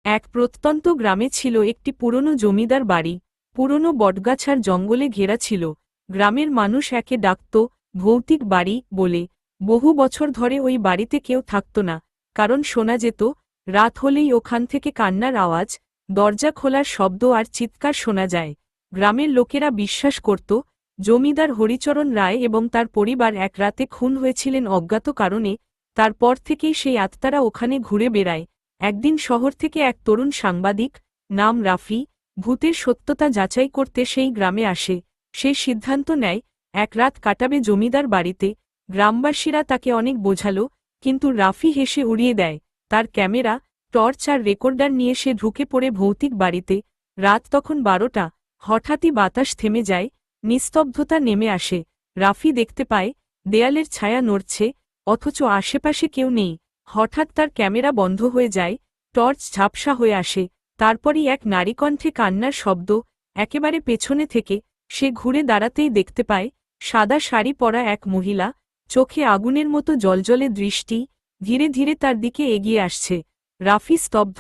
এক প্রত্যন্ত গ্রামে ছিল একটি পুরনো জমিদার বাড়ি। পুরনো বটগাছ আর জঙ্গলে ঘেরা ছিল। গ্রামের মানুষ একে ডাকত ভৌতিক বাড়ি বলে। বহু বছর ধরে ওই বাড়িতে কেউ থাকত না, কারণ শোনা যেত রাত হলেই ওখান থেকে কান্নার আওয়াজ, দরজা খোলার শব্দ আর চিৎকার শোনা যায়। গ্রামের লোকেরা বিশ্বাস করত জমিদার হরিচরণ রায় এবং তার পরিবার এক রাতে খুন হয়েছিলেন অজ্ঞাত কারণে। তারপর থেকেই সেই আত্মারা ওখানে ঘুরে বেড়ায়। একদিন শহর থেকে এক তরুণ সাংবাদিক, নাম রাফি, ভূতের সত্যতা যাচাই করতে সেই গ্রামে আসে। সে সিদ্ধান্ত নেয় এক রাত কাটাবে জমিদার বাড়িতে। গ্রামবাসীরা তাকে অনেক বোঝালো, কিন্তু রাফি হেসে উড়িয়ে দেয়। তার ক্যামেরা, টর্চ আর রেকর্ডার নিয়ে সে ঢুকে পড়ে ভৌতিক বাড়িতে। রাত তখন 12টা। হঠাৎই বাতাস থেমে যায়, নিস্তব্ধতা নেমে আসে। রাফি দেখতে পায় দেয়ালের ছায়া নড়ছে, অথচ আশেপাশে কেউ নেই। হঠাৎ তার ক্যামেরা বন্ধ হয়ে যায়, টর্চ ঝাপসা হয়ে আসে। তারপরই এক নারীকণ্ঠে কান্নার শব্দ, একেবারে পেছনে থেকে। সে ঘুরে দাঁড়াতেই দেখতে পায় সাদা শাড়ি পরা এক মহিলা, চোখে আগুনের মতো জ্বলজ্বলে দৃষ্টি, ধীরে ধীরে তার দিকে এগিয়ে আসছে। রাফি স্তব্ধ,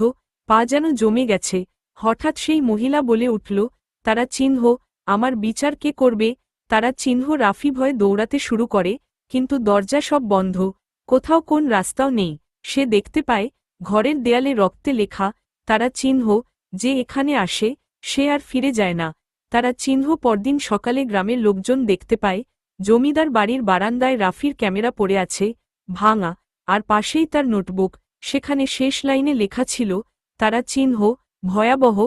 পা যেন জমে গেছে। হঠাৎ সেই মহিলা বলে উঠল, তারা চিহ্ন, আমার বিচার কে করবে? তারা চিহ্ন। রাফি ভয়ে দৌড়াতে শুরু করে, কিন্তু দরজা সব বন্ধ, কোথাও কোন রাস্তাও নেই। সে দেখতে পায় ঘরের দেয়ালে রক্তে লেখা, তারা চিহ্ন, যে এখানে আসে সে আর ফিরে যায় না। তারা চিহ্ন। পরদিন সকালে গ্রামের লোকজন দেখতে পায় জমিদার বাড়ির বারান্দায় রাফির ক্যামেরা পড়ে আছে, ভাঙা, আর পাশেই তার নোটবুক। সেখানে শেষ লাইনে লেখা ছিল, তারা চিহ্ন, ভয়াবহ,